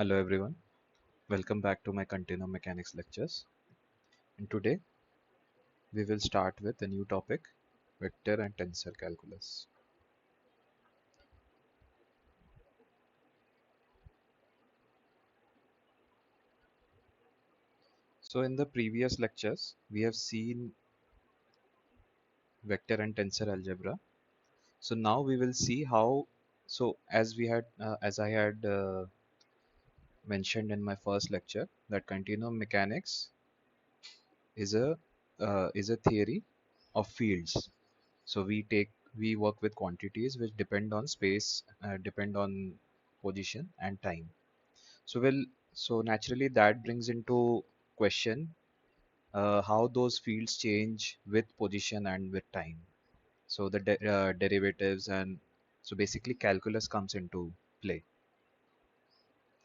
Hello everyone, welcome back to my Continuum Mechanics lectures. And today we will start with a new topic, vector and tensor calculus. So in the previous lectures, we have seen vector and tensor algebra. So now we will see how, as I had mentioned in my first lecture, that continuum mechanics is a theory of fields. So we work with quantities which depend on space, depend on position and time. So naturally that brings into question how those fields change with position and with time. So the derivatives and so basically calculus comes into play.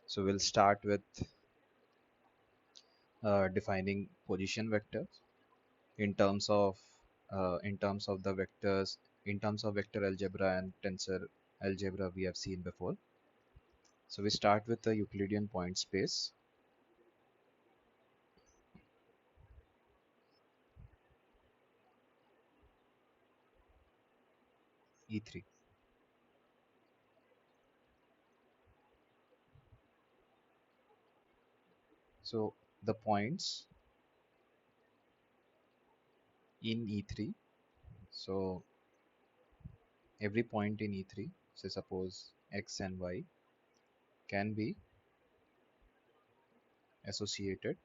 So we'll start with defining position vectors in terms of the vectors in terms of vector algebra and tensor algebra we have seen before. So we start with the Euclidean point space E3. So the points in E3. So every point in E3, so suppose X and Y, can be associated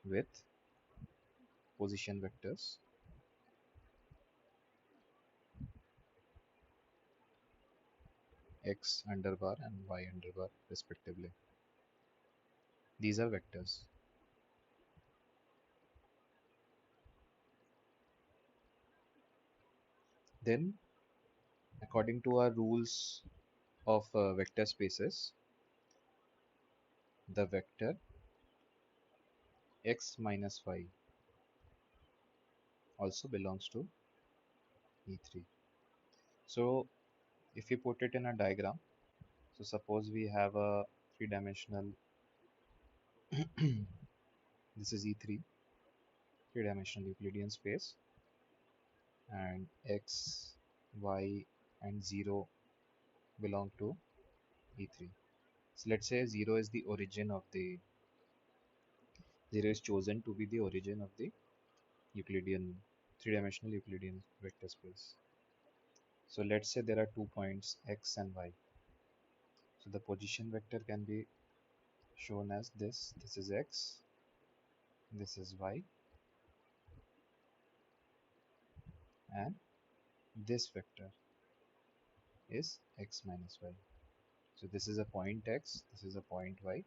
with position vectors X underbar and Y underbar respectively. These are vectors. Then according to our rules of vector spaces, the vector X minus Y also belongs to E3. So if you put it in a diagram, so suppose we have a three-dimensional, this is E3, three-dimensional Euclidean space, and X, Y, and 0 belong to E3. So let's say 0 is the origin of the 0 is chosen to be the origin of the Euclidean three-dimensional Euclidean vector space. So let's say there are 2 points X and Y. So the position vector can be shown as this. This is X, this is Y, and this vector is X minus Y. So this is a point X, this is a point Y.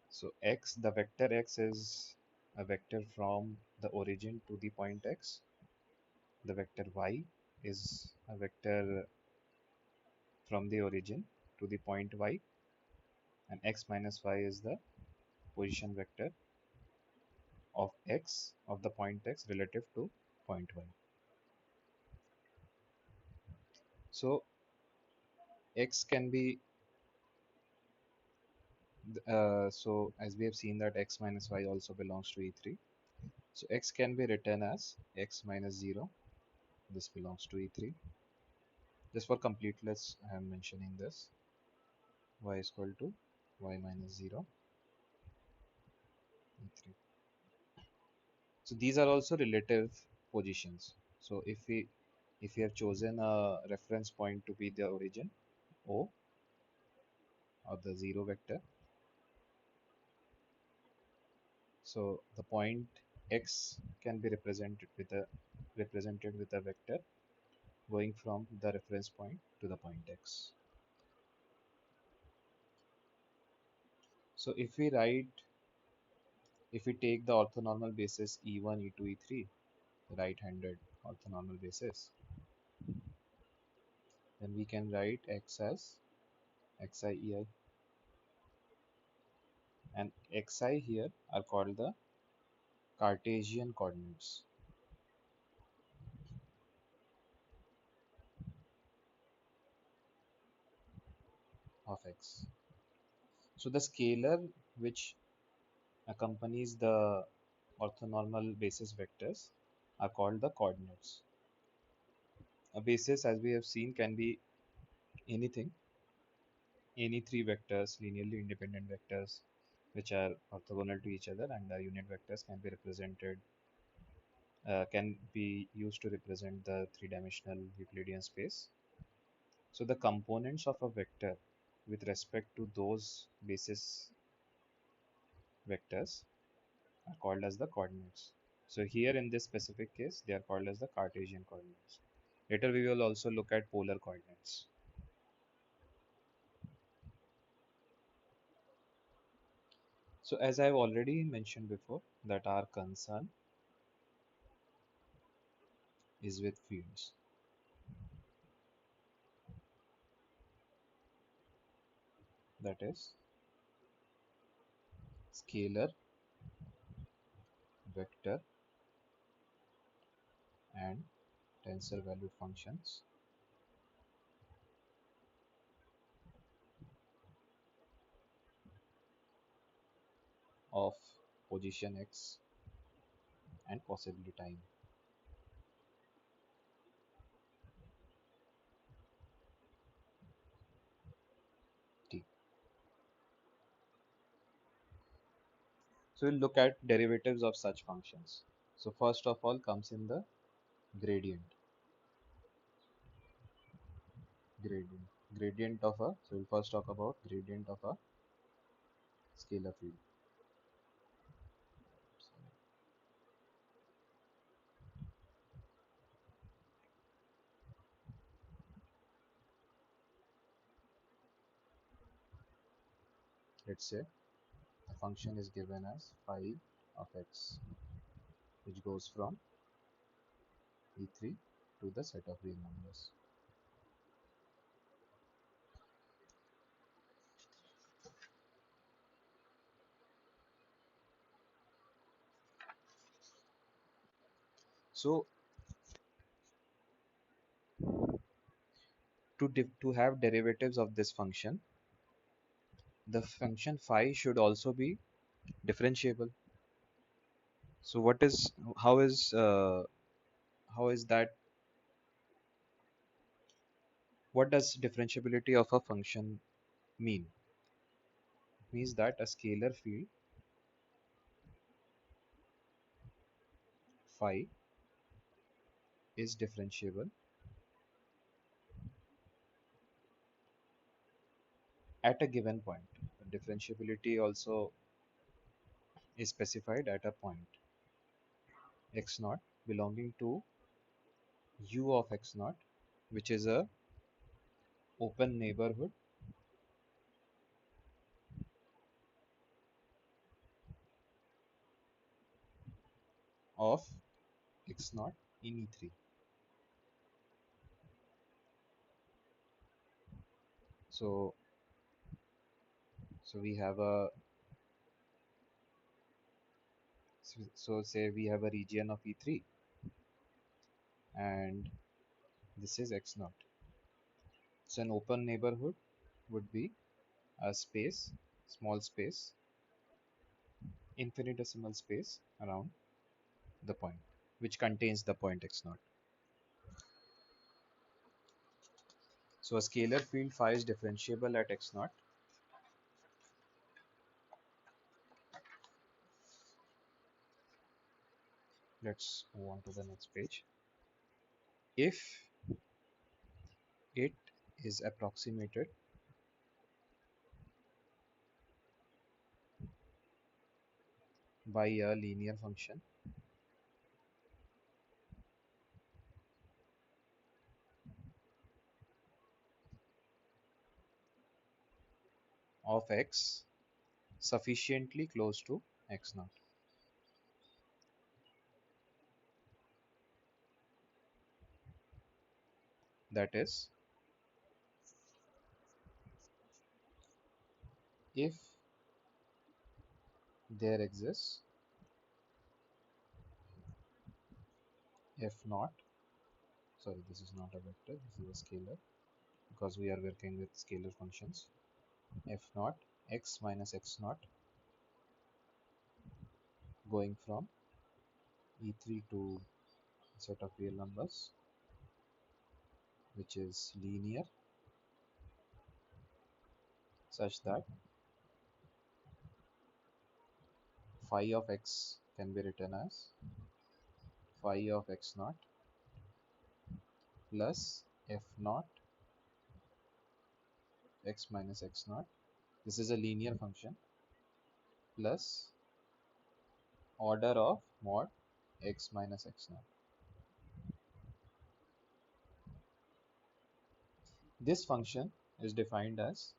So X, the vector X is a vector from the origin to the point X. The vector Y is a vector from the origin to the point Y, and X minus Y is the position vector of X, of the point X relative to point Y. So X can be so as we have seen that X minus Y also belongs to E3. So X can be written as X minus 0. This belongs to E3. Just for completeness, I am mentioning this. Y is equal to Y minus 0, E3. So these are also relative positions. So if we have chosen a reference point to be the origin O of the 0 vector, so the point X can be represented with a vector going from the reference point to the point X. So if we take the orthonormal basis E1, E2, E3, the right-handed orthonormal basis, then we can write X as Xi, Ei, and Xi here are called the Cartesian coordinates. of x. So the scalar which accompanies the orthonormal basis vectors are called the coordinates. A basis, as we have seen, can be anything, any three vectors, linearly independent vectors, which are orthogonal to each other, and the unit vectors can be represented, can be used to represent the three-dimensional Euclidean space. So the components of a vector with respect to those basis vectors are called as the coordinates. So here in this specific case, they are called as the Cartesian coordinates. Later we will also look at polar coordinates. So as I've already mentioned before, that our concern is with fields. That is scalar, vector, and tensor valued functions of position x and possibly time t. So we'll look at derivatives of such functions. So first of all comes in the gradient. Gradient. Gradient of a, so we'll first talk about gradient of a scalar field. So let's say the function is given as phi of x, which goes from E3 to the set of real numbers. So to have derivatives of this function, the function phi should also be differentiable. So what is how is that, what does differentiability of a function mean? It means that a scalar field phi is differentiable at a given point. Differentiability also is specified at a point x naught belonging to u of x naught, which is a open neighborhood of x naught in E3. So so we have a so say we have a region of E3 and this is x naught. So an open neighborhood would be a space, small space, infinitesimal space around the point, which contains the point x naught. So a scalar field phi is differentiable at x naught. Let's move on to the next page. If it is approximated by a linear function of x sufficiently close to x naught. That is, if there exists f naught, sorry, this is not a vector, this is a scalar because we are working with scalar functions. f naught x minus x naught going from E3 to a set of real numbers which is linear such that phi of x can be written as phi of x naught plus f naught x minus x naught. This is a linear function plus order of mod x minus x naught. This function is defined as,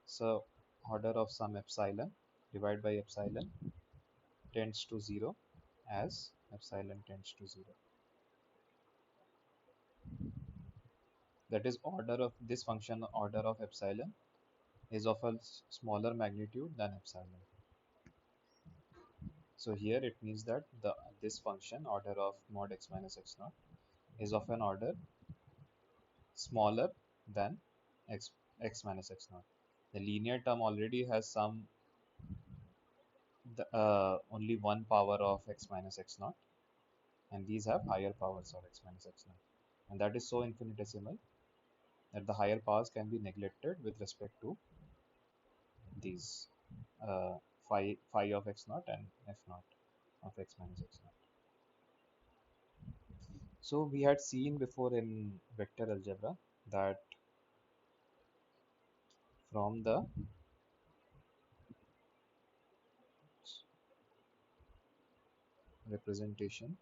so order of some epsilon divided by epsilon tends to 0 as epsilon tends to 0. That is, order of this function, order of epsilon, is of a smaller magnitude than epsilon. So here it means that this function order of mod x minus x naught is of an order smaller than x minus x naught. The linear term already has some only one power of x minus x naught, and these have higher powers of x minus x naught, and that is so infinitesimal that the higher powers can be neglected with respect to these uh, phi of x naught and f naught of x minus x naught. So we had seen before in vector algebra that from the representation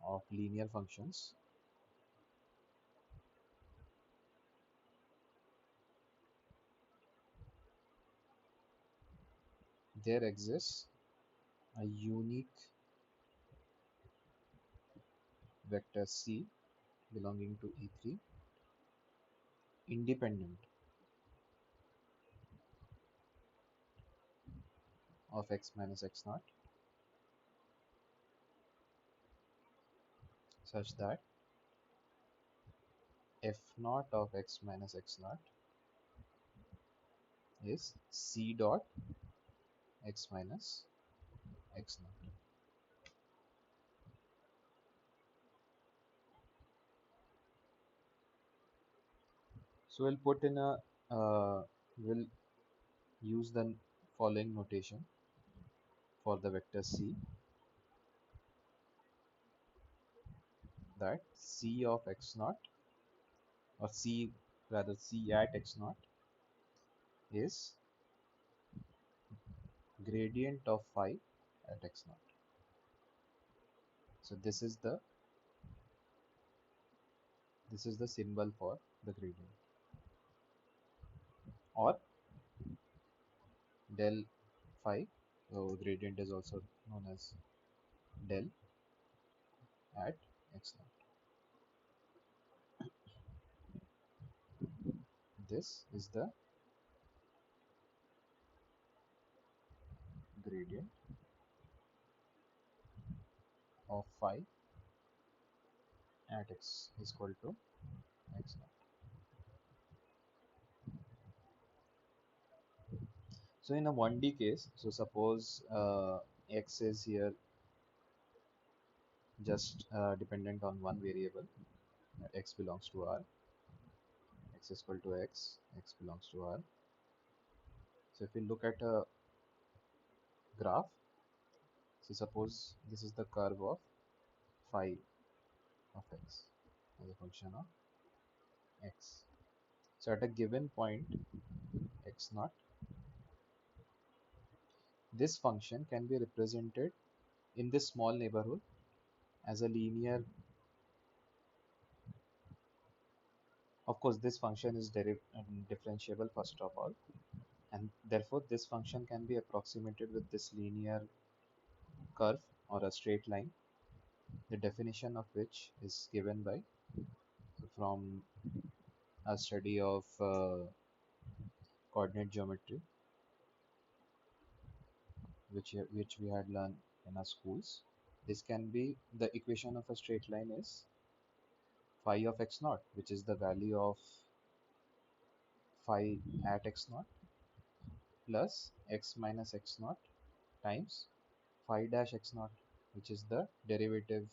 of linear functions, there exists a unique vector C belonging to E3 independent of x minus x naught such that f naught of x minus x naught is C dot x minus x naught. So we'll put in a we'll use the following notation for the vector C, that C of x naught, or C rather C at x naught, is gradient of phi at x naught. So this is the symbol for the gradient, or del phi. So gradient is also known as del at x naught. This is the gradient of phi at x is equal to x naught. So in a 1D case, so suppose x is here just dependent on one variable, x belongs to R, x is equal to x belongs to R. So if we look at a graph, so suppose this is the curve of phi of x as a function of x. So at a given point x naught, this function can be represented in this small neighborhood as a linear. Of course, this function is differentiable first of all, and therefore this function can be approximated with this linear curve or a straight line, the definition of which is given by, so from a study of coordinate geometry, which we had learned in our schools. This can be, the equation of a straight line is phi of x naught, which is the value of phi at x naught, plus x minus x naught times phi dash x naught, which is the derivative.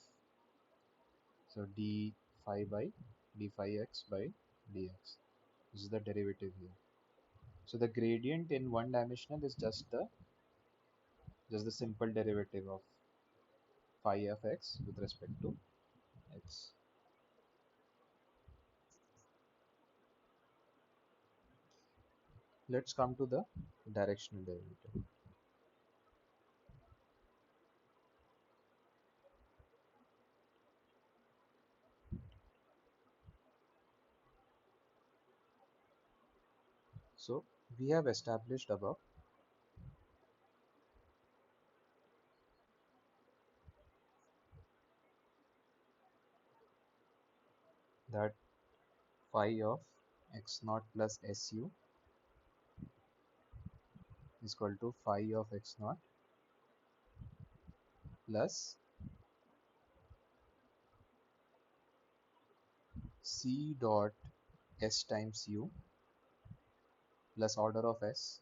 So d phi by d phi x by dx. This is the derivative here. So the gradient in one dimensional is just the simple derivative of phi of x with respect to x. Let's come to the directional derivative. So we have established above that phi of x naught plus su is equal to phi of x naught plus c dot s times u plus order of s.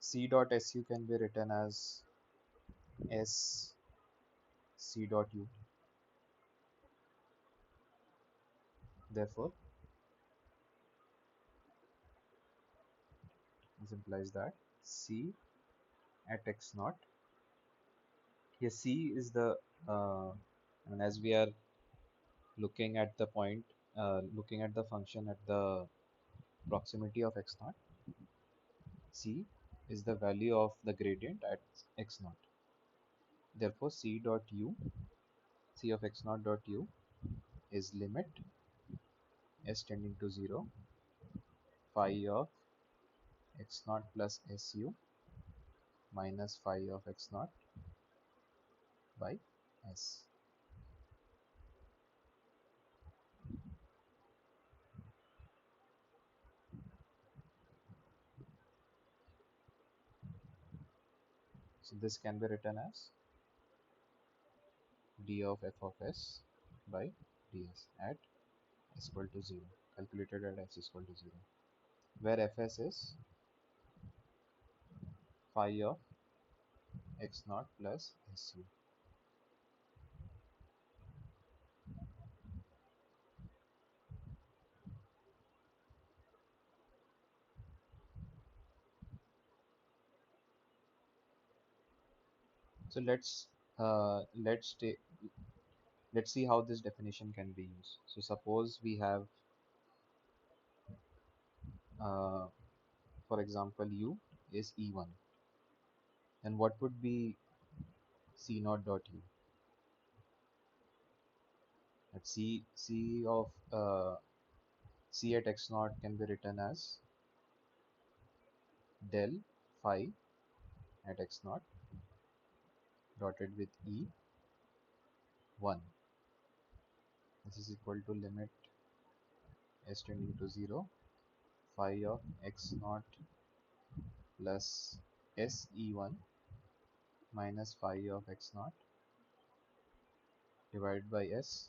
C dot su can be written as s c dot u. Therefore, this implies that c at x naught. Here c is the and as we are looking at the point, looking at the function at the proximity of x naught, c is the value of the gradient at x naught. Therefore, c of x naught dot u is limit s tending to 0 phi of x naught plus su minus phi of x naught by s. So this can be written as d of f of s by ds at s equal to 0, calculated at s equal to 0, where fs is phi of x naught plus su. So uh, let's take let's see how this definition can be used. So suppose we have, uh, for example, u is e1, then what would be c naught dot u? At c of c at x naught can be written as del phi at x naught dotted with e1. This is equal to limit s tending to 0 phi of x naught plus se1 minus phi of x naught divided by s.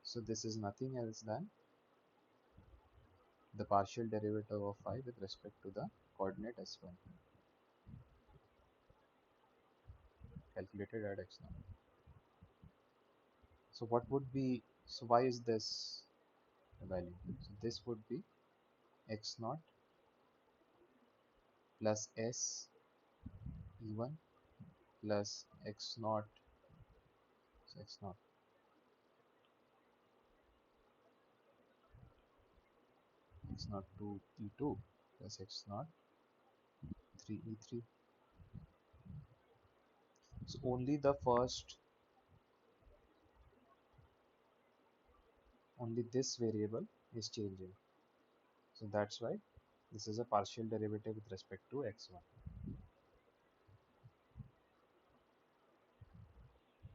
So this is nothing else than the partial derivative of phi with respect to the coordinate s1 calculated at x naught. So what would be, so why is this the value? So this would be x naught plus s e1 plus x naught, so x naught x naught 2 e2 plus x naught 3 e3. So only this variable is changing. So that's why this is a partial derivative with respect to x1.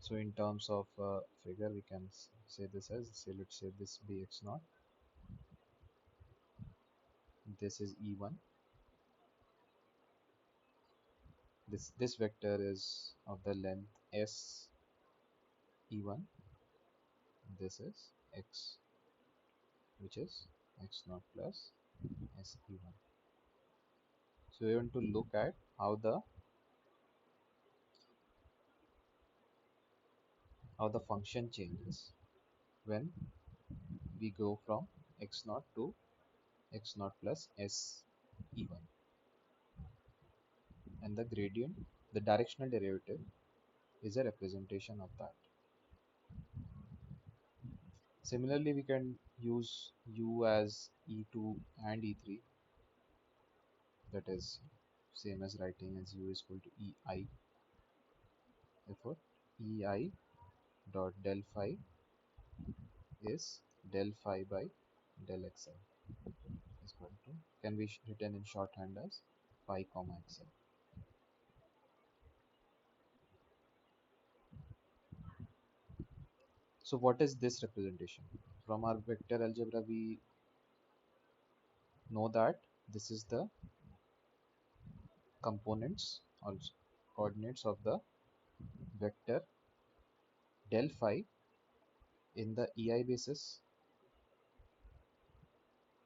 So in terms of figure, we can say this as, say, let's say this be x naught, this is e1, This vector is of the length s e1. This is x, which is x naught plus s e1. So we want to look at how the function changes when we go from x naught to x naught plus s e1, and the gradient, the directional derivative, is a representation of that. Similarly, we can use u as e2 and e3. That is same as writing as u is equal to ei. Therefore, ei dot del phi is del phi by del xi is equal to, can be written in shorthand as phi comma xi. So what is this representation? From our vector algebra, we know that this is the components or coordinates of the vector del phi in the ei basis.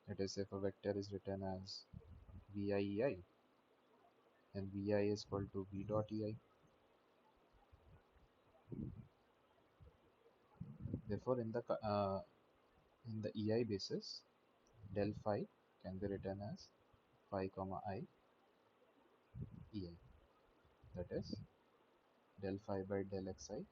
That is, if a vector is written as vi ei, then vi is equal to v dot ei. Therefore, in the ei basis, del phi can be written as phi comma I ei. That is del phi by del xi ei.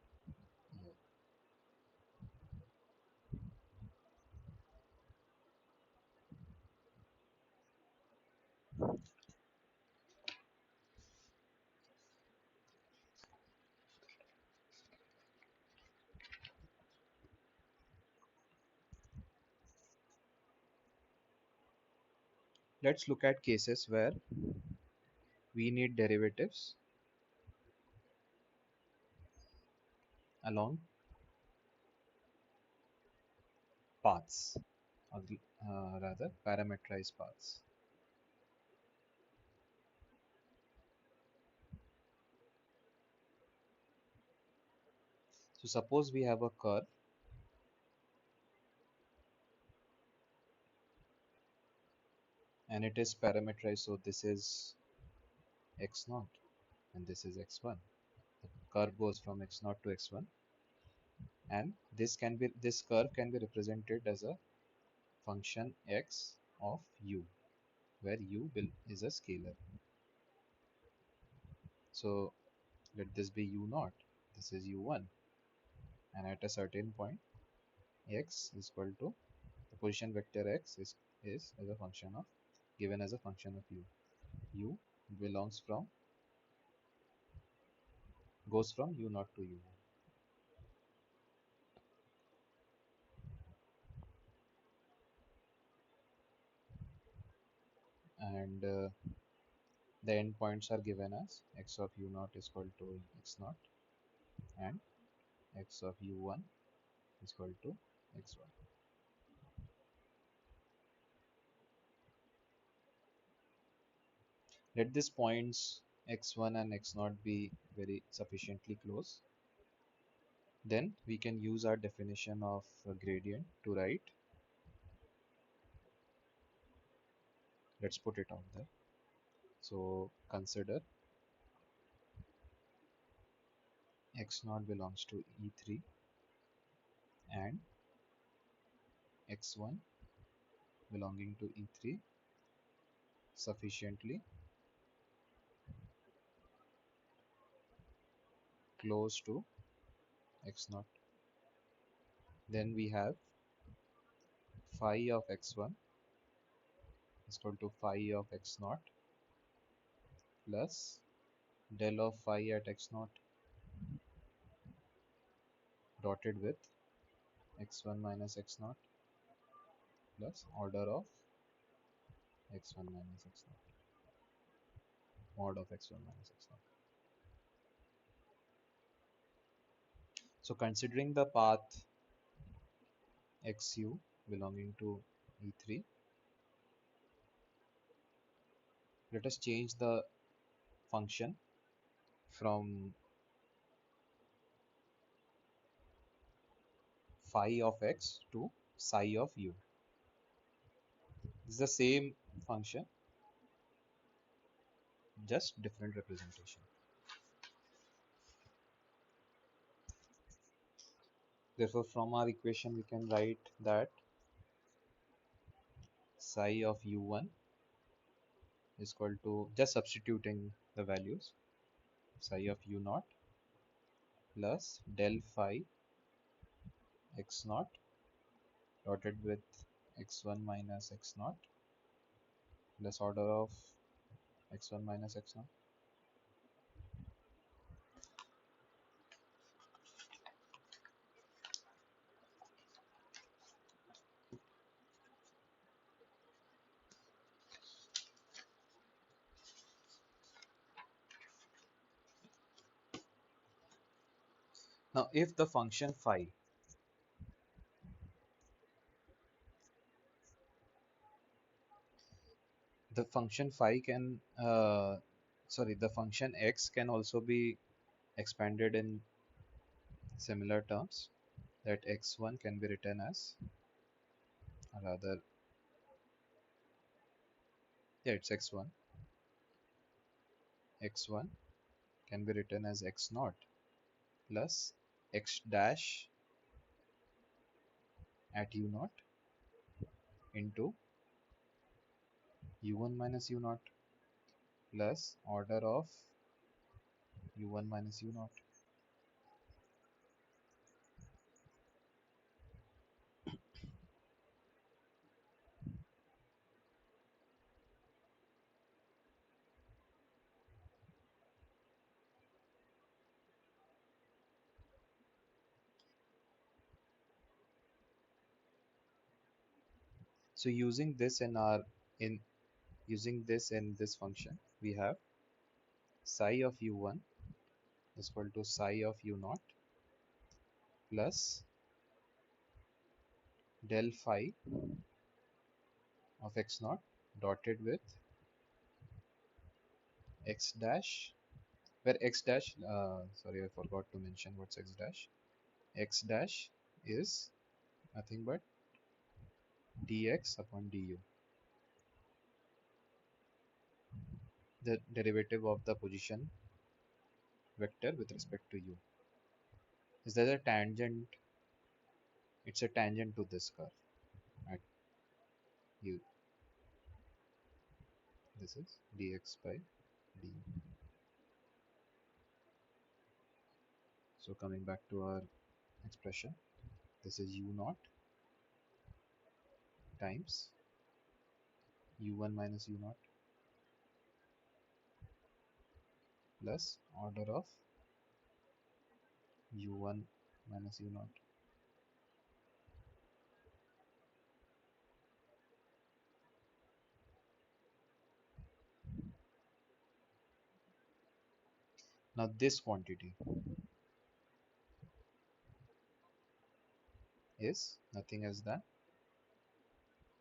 Let's look at cases where we need derivatives along paths, or rather parametrized paths. So suppose we have a curve and it is parameterized, so this is x0 and this is x1. The curve goes from x0 to x1, and this curve can be represented as a function x of u, where u is a scalar. So let this be u0, this is u1, and at a certain point x is equal to the position vector x is as a function of, given as a function of u. U belongs from, goes from u0 to u1. And the endpoints are given as x of u0 is equal to x0 and x of u1 is equal to x1. Let these points x1 and x0 be very sufficiently close. Then we can use our definition of gradient to write. Let's put it out there. So consider x0 belongs to E3 and x1 belonging to E3 sufficiently close to x0. Then we have phi of x1 is equal to phi of x0 plus del of phi at x0 dotted with x1 minus x0 plus order of x1 minus x0, mod of x1 minus x0. So considering the path xu belonging to E3, let us change the function from phi of x to psi of u. It's the same function, just different representation. Therefore, from our equation, we can write that psi of u1 is equal to, just substituting the values, psi of u naught plus del phi x naught dotted with x1 minus x naught plus order of x1 minus x naught. Now, if the function phi, the function phi can, sorry, the function x can also be expanded in similar terms, that x1 can be written as, rather, yeah, it's x1. x1 can be written as x naught plus x dash at u naught into u1 minus u naught plus order of u1 minus u naught. So using this in our, in using this in this function, we have psi of u1 is equal to psi of u naught plus del phi of x naught dotted with x dash, where x dash, sorry, I forgot to mention what's x dash. X dash is nothing but dx upon du, the derivative of the position vector with respect to u. Is there a tangent? It's a tangent to this curve at u. This is dx by du. So coming back to our expression, this is u naught times u1 minus u naught plus order of u1 minus u naught. Now this quantity is nothing else than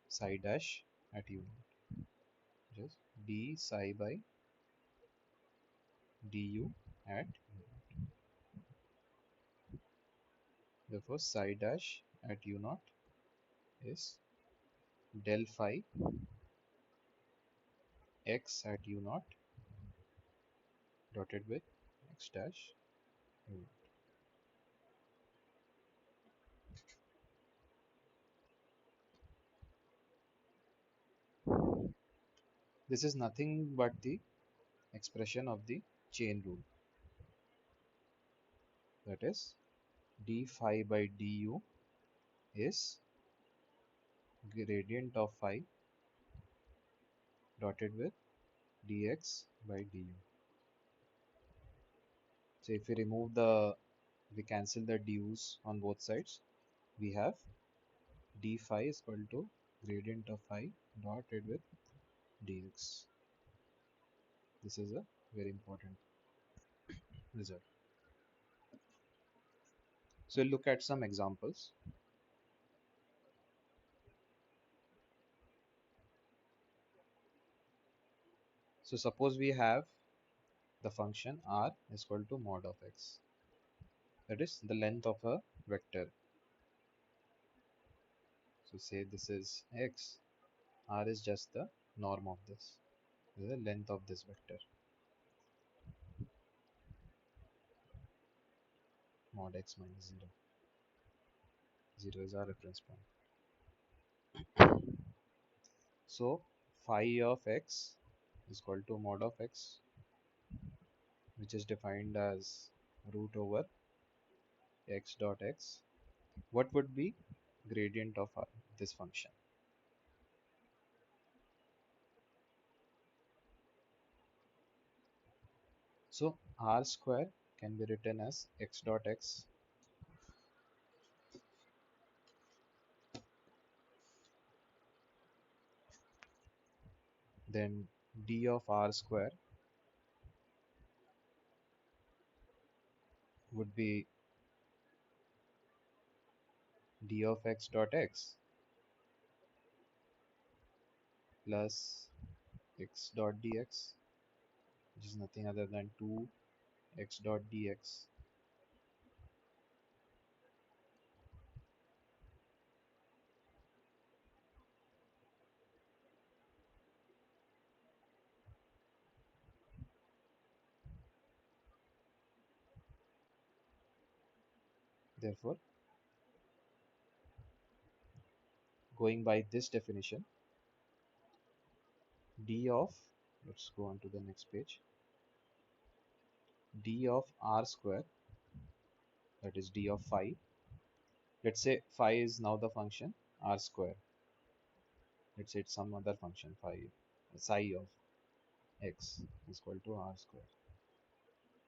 psi dash at u naught, just d psi by du at u naught. Therefore, psi dash at u naught is del phi x at u naught dotted with x dash u naught. This is nothing but the expression of the chain rule, that is d phi by du is gradient of phi dotted with dx by du. So if we remove the, we cancel the du's on both sides, we have d phi is equal to gradient of phi dotted with dx. This is a very important result. So we'll look at some examples. So suppose we have the function r is equal to mod of x. That is the length of a vector. So say this is x, r is just the norm of this, the length of this vector. Mod x minus 0. 0 is our reference point. So phi of x is equal to mod of x, which is defined as root over x dot x. What would be gradient of this function? So r square can be written as x dot x, then d of r square would be d of x dot x plus x dot dx, which is nothing other than 2x dot dx. Therefore, going by this definition, d of, let's go on to the next page, d of r square, that is d of phi. Let's say phi is now the function r square. Let's say it's some other function phi, psi of x is equal to r square.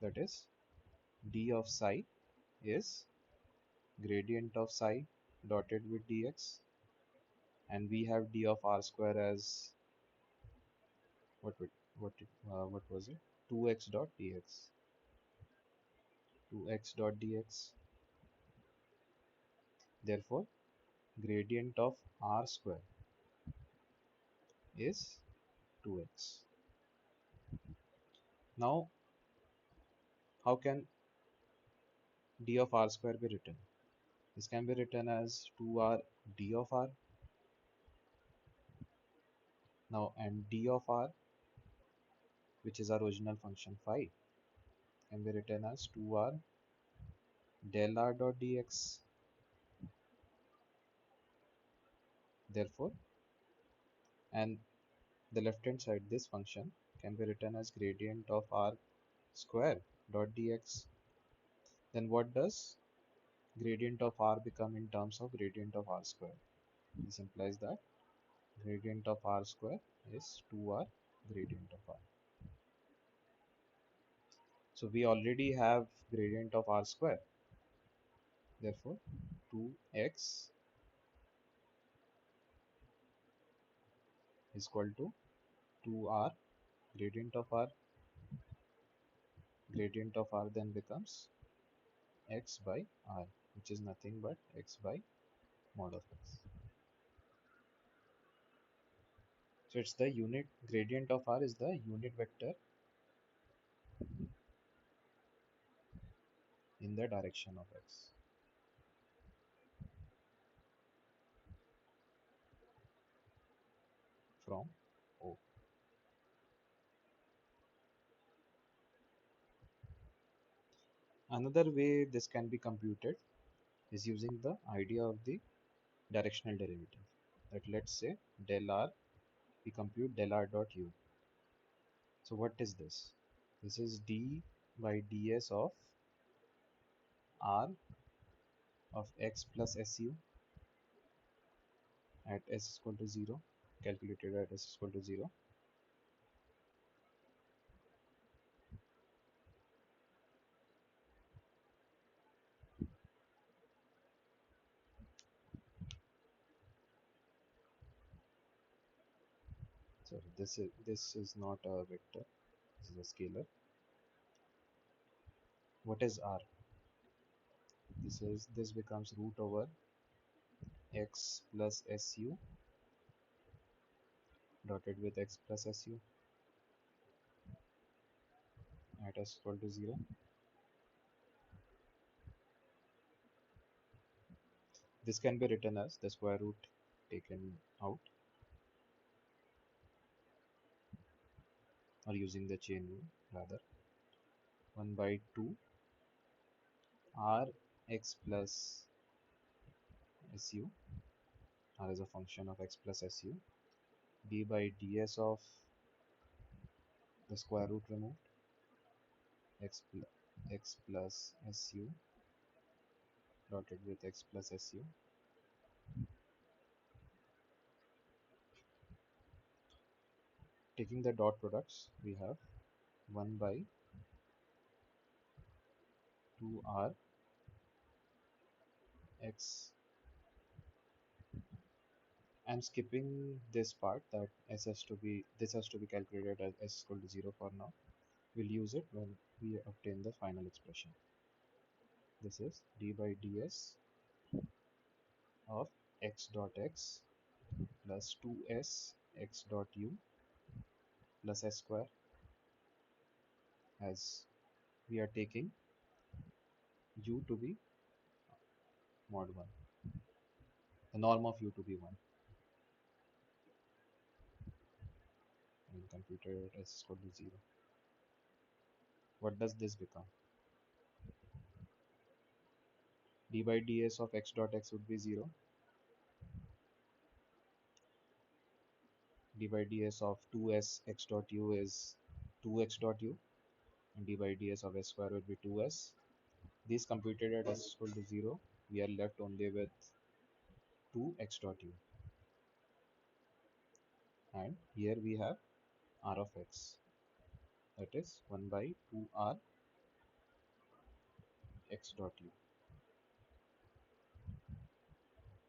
That is d of psi is gradient of psi dotted with dx, and we have d of r square as what was it, 2x dot dx, 2x dot dx. Therefore gradient of r square is 2x. Now how can d of r square be written? This can be written as 2r d of r. Now, and d of r, which is our original function phi, can be written as 2r del r dot dx. Therefore, and the left hand side, this function can be written as gradient of r square dot dx. Then what does gradient of r become in terms of gradient of r square? This implies that gradient of r square is 2r gradient of r. So we already have gradient of r square. Therefore, 2x is equal to 2r gradient of r. Gradient of r then becomes x by r, which is nothing but x by mod of x. So it's the unit, gradient of r is the unit vector in the direction of x from O. Another way this can be computed is using the idea of the directional derivative. That let's say del r, we compute del r dot u. So what is this? This is d by ds of r of x plus su at s is equal to 0, calculated at s is equal to 0. So this is not a vector, this is a scalar. What is r? This becomes root over x plus su dotted with x plus su, at s equal to 0. This can be written as the square root taken out, or using the chain rule rather, 1 by 2 r x plus su, r is a function of x plus su, d by ds of the square root removed, x plus su dotted with x plus su. Taking the dot products, we have 1 by 2r x. I'm skipping this part that this has to be calculated as s equal to 0 for now. We'll use it when we obtain the final expression. This is d by ds of x dot x plus 2s x dot u plus s square, as we are taking u to be mod 1, the norm of u to be 1. And computed at s equal to 0. What does this become? D by ds of x dot x would be 0. D by ds of 2s x dot u is 2x dot u, and d by ds of s square would be 2s. These computed at s equal to 0, we are left only with 2x dot u, and here we have r of x, that is 1 by 2r x dot u,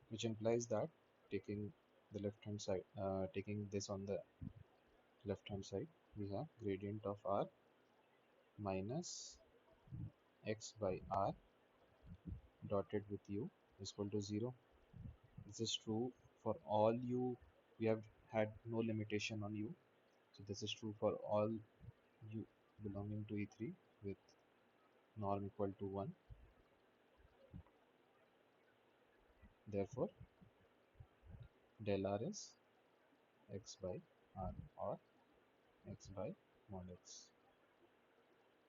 which implies that taking the left hand side, taking this on the left hand side, we have gradient of r minus x by r dotted with u is equal to 0. This is true for all u. We have had no limitation on u, so this is true for all u belonging to E3 with norm equal to 1. Therefore, del r is x by r, or x by mod x.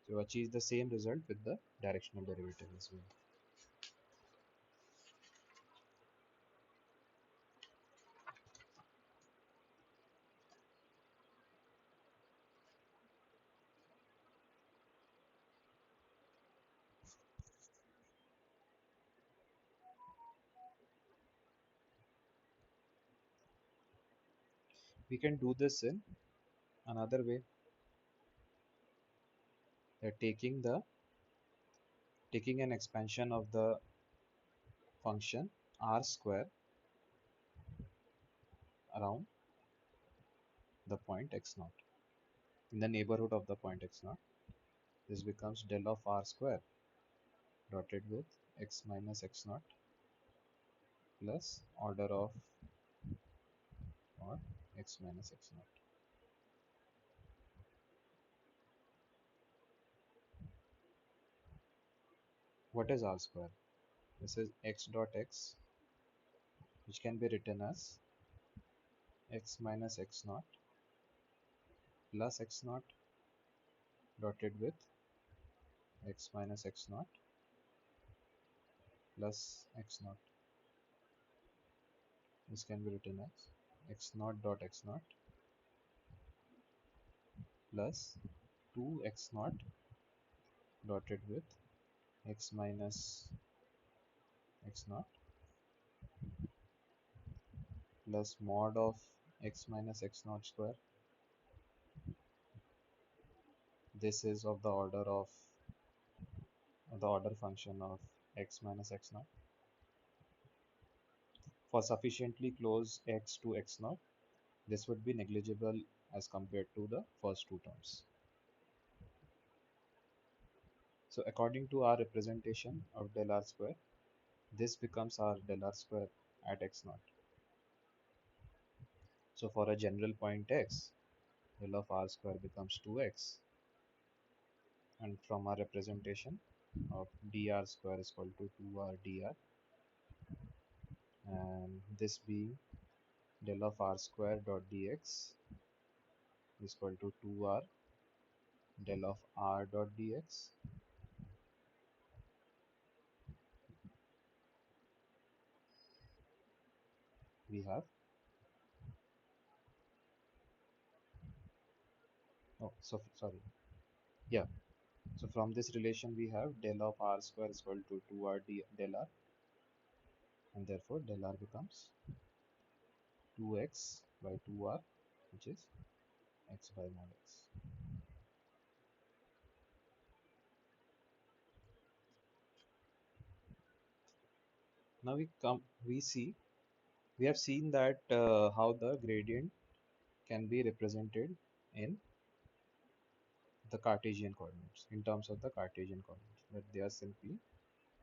So achieve the same result with the directional derivative as well. We can do this in another way, that taking an expansion of the function r square around the point x naught, in the neighborhood of the point x naught. This becomes del of r square dotted with x minus x naught plus order of, or x minus x naught. What is r square? This is x dot x, which can be written as x minus x naught plus x naught dotted with x minus x naught plus x naught. This can be written as x naught dot x naught plus 2x naught dotted with x minus x naught plus mod of x minus x naught square. This is of the order function of x minus x naught. For sufficiently close x to x naught, this would be negligible as compared to the first two terms. So according to our representation of del r square, this becomes our del r square at x naught. So for a general point x, del of r square becomes 2x, and from our representation of dr square is equal to 2r dr, and this being del of r square dot dx is equal to 2r del of r dot dx. We have, oh, so sorry, yeah. So from this relation we have del of r square is equal to 2r del r, and therefore del r becomes 2x by 2r, which is x by mod x. Now we have seen that how the gradient can be represented in the Cartesian coordinates, in terms of the Cartesian coordinates, that they are simply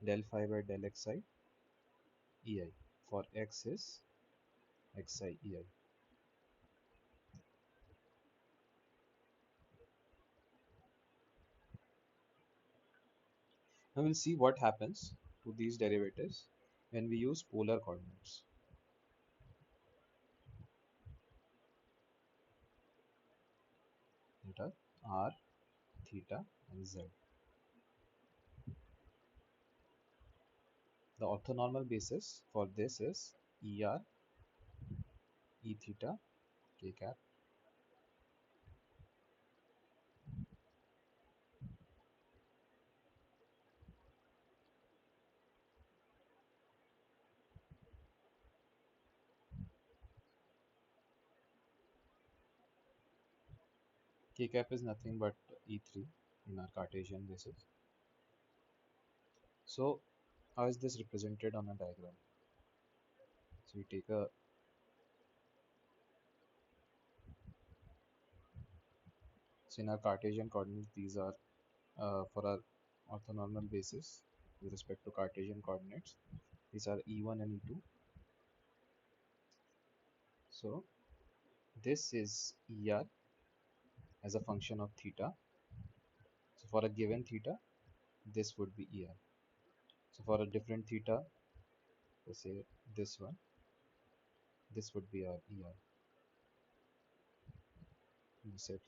del phi by del xi ei, for x is xi ei. Now we'll see what happens to these derivatives when we use polar coordinates, that are r, theta and z. The orthonormal basis for this is er, e theta, k cap. K cap is nothing but E3 in our Cartesian basis. So how is this represented on a diagram? So we take a, so in our Cartesian coordinates, these are for our orthonormal basis with respect to Cartesian coordinates. These are E1 and E2. So this is ER as a function of theta. So for a given theta, this would be ER. So for a different theta, let's say this one, this would be our ER. Let's say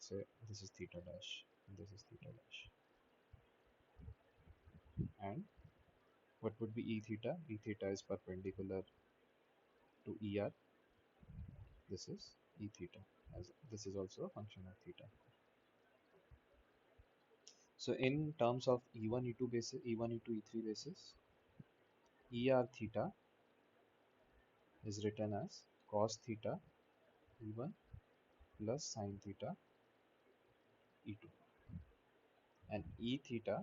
this is theta dash, and this is theta dash. And what would be E theta? E theta is perpendicular to ER. This is E theta, as this is also a function of theta. So in terms of E1, E2 basis, E1, E2, E3 basis, ER theta is written as cos theta E1 plus sin theta E2, and E theta,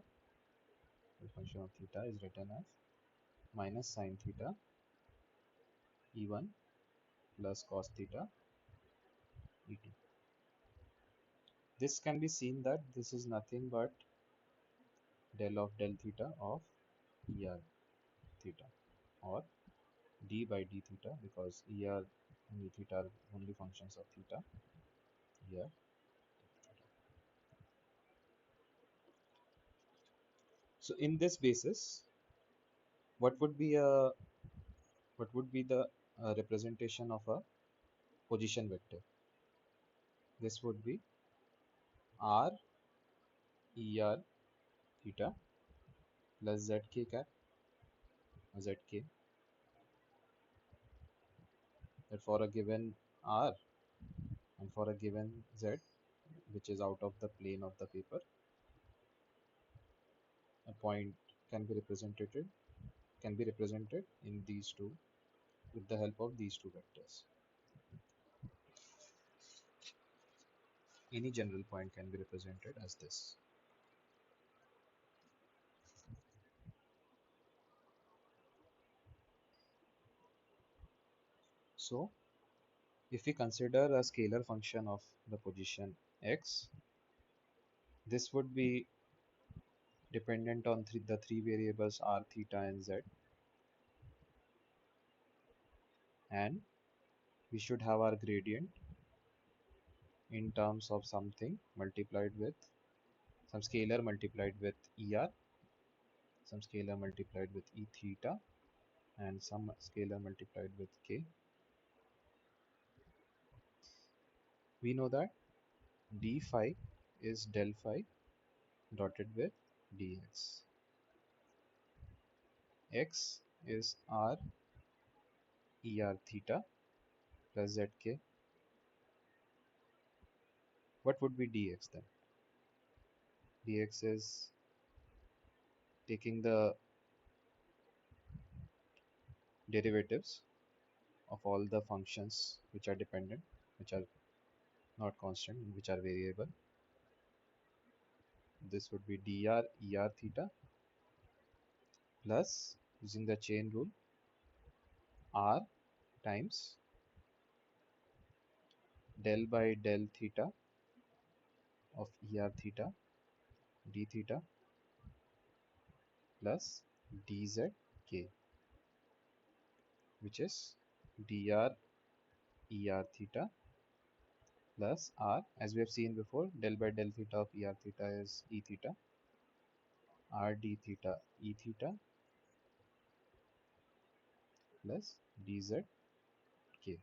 the function of theta, is written as minus sin theta E1 plus cos theta E2. This can be seen that this is nothing but del of del theta of ER theta, or d by d theta, because ER and E theta are only functions of theta here. So in this basis, what would be a what would be the representation of a position vector? This would be r er theta plus zk cap, zk, that for a given r and for a given z, which is out of the plane of the paper, a point can be represented in these two, with the help of these two vectors. Any general point can be represented as this. So if we consider a scalar function of the position x, this would be dependent on the three variables r, theta and z, and we should have our gradient in terms of something multiplied with some scalar multiplied with er, some scalar multiplied with e theta, and some scalar multiplied with k. We know that d phi is del phi dotted with dx. X is r er theta plus zk. What would be dx then? Dx is taking the derivatives of all the functions which are dependent, which are not constant, which are variable. This would be dr er theta plus, using the chain rule, r times del by del theta of er theta d theta plus dz k, which is dr er theta plus r, as we have seen before, del by del theta of er theta is e theta, r d theta e theta plus dz k.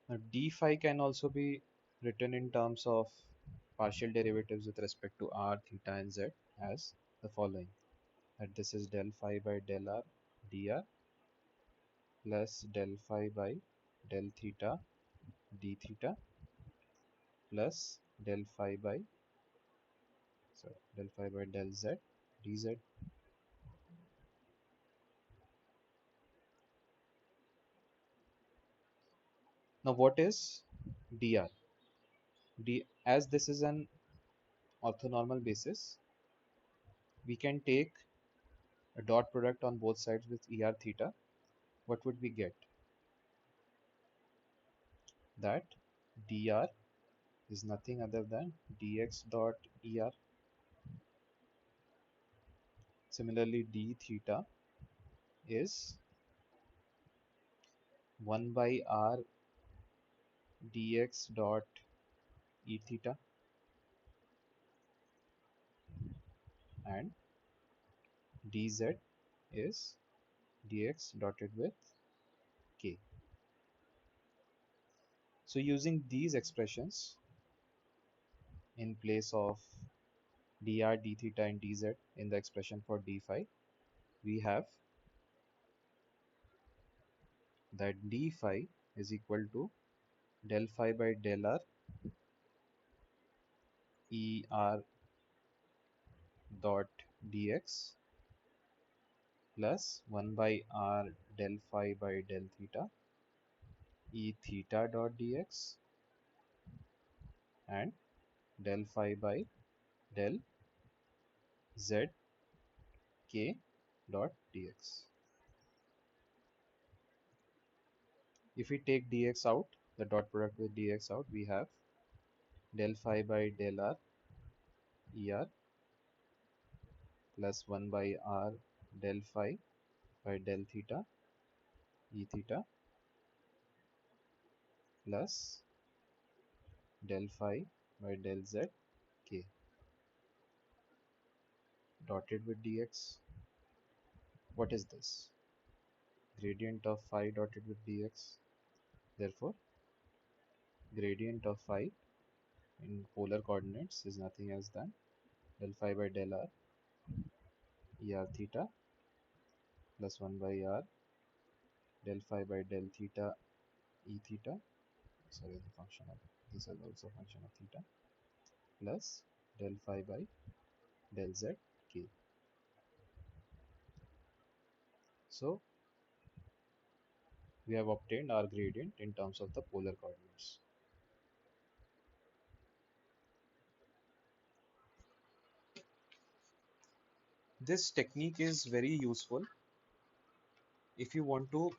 Now d phi can also be written in terms of partial derivatives with respect to r, theta and z as the following, that this is del phi by del r dr plus del phi by del theta d theta plus del phi by del z dz. Now what is dr? As this is an orthonormal basis, we can take a dot product on both sides with er theta. What would we get? That dr is nothing other than dx dot er. Similarly, d theta is 1 by r dx dot e theta, and dz is dx dotted with k. So using these expressions in place of dr, d theta and dz in the expression for d phi, we have that d phi is equal to del phi by del r er dot dx plus 1 by r del phi by del theta e theta dot dx and del phi by del z k dot dx. If we take dx out, the dot product with dx out, we have del phi by del r er plus 1 by r del phi by del theta e theta plus del phi by del z k dotted with dx. What is this? Gradient of phi dotted with dx. Therefore, gradient of phi in polar coordinates is nothing else than del phi by del r er theta plus 1 by r del phi by del theta e theta, sorry, the function of this is also a function of theta, plus del phi by del z k. So we have obtained our gradient in terms of the polar coordinates. This technique is very useful if you want to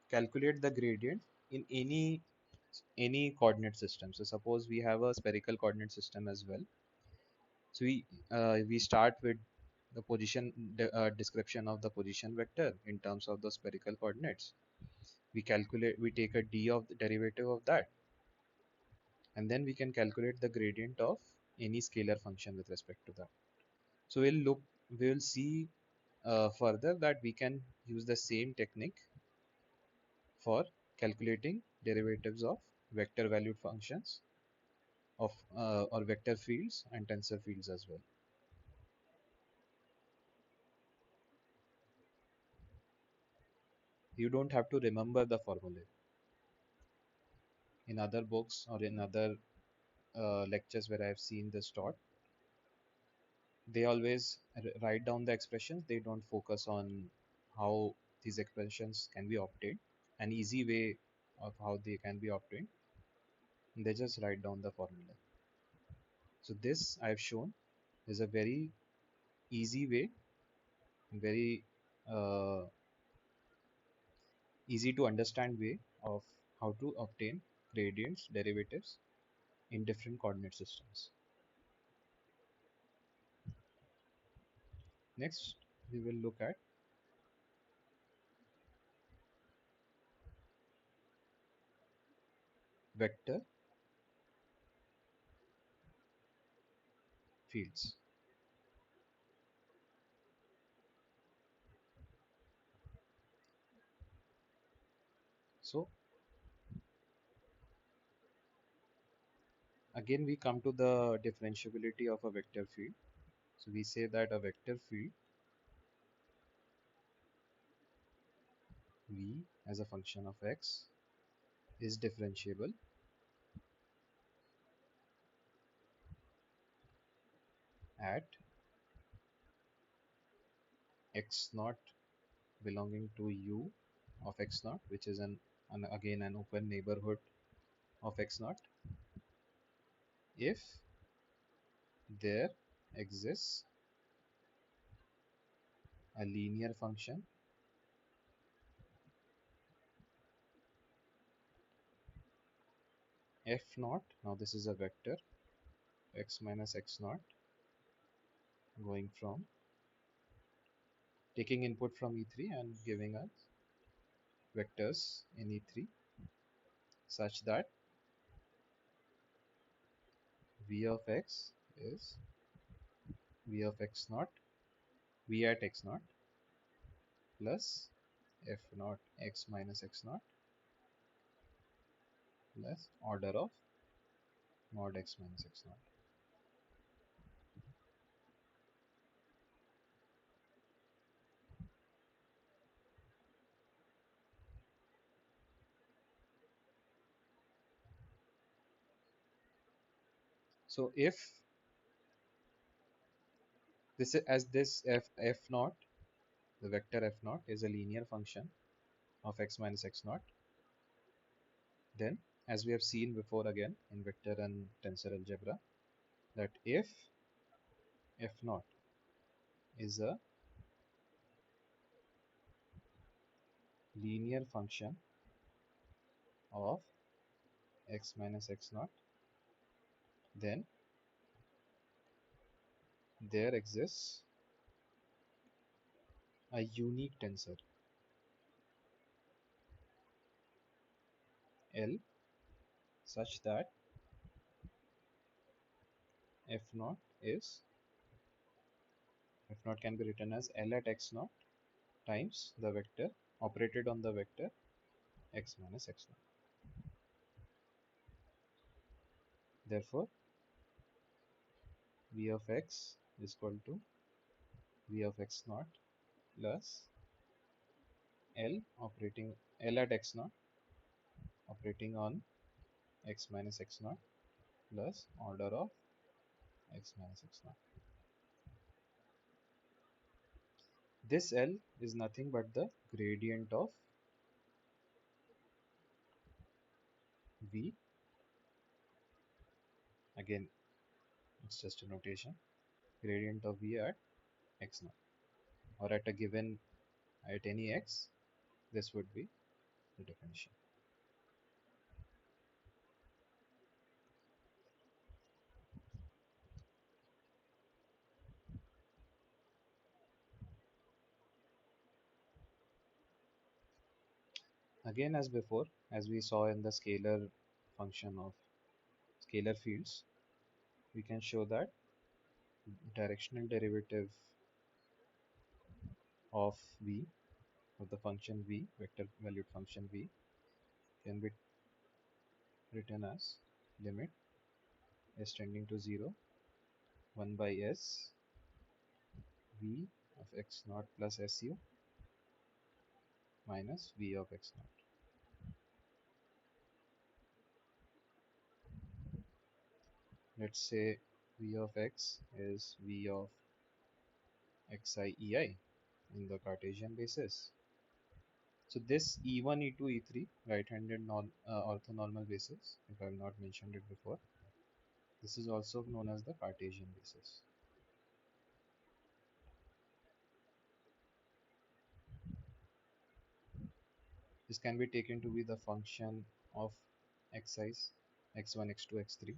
calculate the gradient in any coordinate system. So suppose we have a spherical coordinate system as well. So we start with the description of the position vector in terms of the spherical coordinates. We take a d of the derivative of that, and then we can calculate the gradient of any scalar function with respect to that. So we'll see further that we can use the same technique for calculating derivatives of vector valued functions of or vector fields and tensor fields as well. You don't have to remember the formula. In other books or in other lectures where I have seen this taught, they always write down the expressions. They don't focus on how these expressions can be obtained, an easy way of how they can be obtained. They just write down the formula. So this I have shown is a very easy way, very uh, easy to understand way of how to obtain gradients, derivatives in different coordinate systems. Next, we will look at vector fields. So again we come to the differentiability of a vector field. So we say that a vector field v as a function of x is differentiable at x naught belonging to u of x naught, which is again an open neighborhood of x naught, if there exists a linear function f naught. Now this is a vector x minus x naught going from taking input from E3 and giving us vectors in E3 such that v of x is v of x naught, v at x naught plus f naught x minus x naught plus order of mod x minus x naught. So if this is as this f naught, the vector f naught is a linear function of x minus x naught, then as we have seen before again in vector and tensor algebra, that if f naught is a linear function of x minus x naught, then there exists a unique tensor L such that f naught is f naught can be written as L at x naught times the vector operated on the vector x minus x naught. Therefore, v of x is equal to v of x naught plus L at x naught operating on x minus x naught plus order of x minus x naught. This L is nothing but the gradient of v. Again, it's just a notation. Gradient of v at x naught, or at a given at any x, this would be the definition. Again, as before, as we saw in the scalar function of scalar fields, we can show that directional derivative of v, of the function v, vector valued function v, can be written as limit s tending to 0 1 by s v of x naught plus su minus v of x naught. Let's say v of x is v of xi ei in the Cartesian basis. So this E1, E2, E3 right-handed orthonormal basis, if I have not mentioned it before, this is also known as the Cartesian basis. This can be taken to be the function of xi's x1, x2, x3.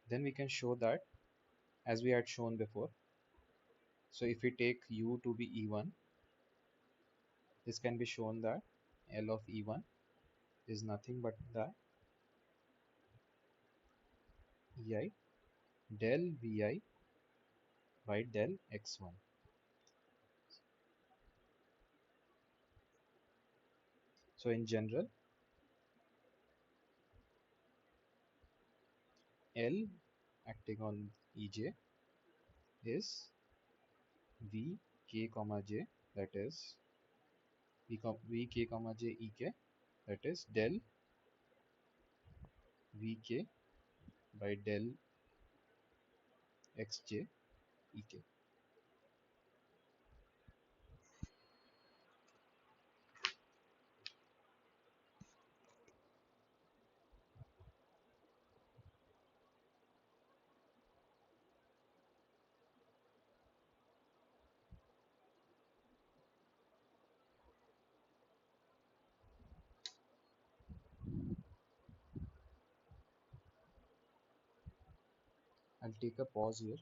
Then we can show that as we had shown before. So if we take u to be E1, this can be shown that L of E1 is nothing but the EI del VI by del x1. So in general, L acting on EJ is Vk comma j, that is Vk comma j Ek, that is del Vk by del xj Ek. I'll take a pause here.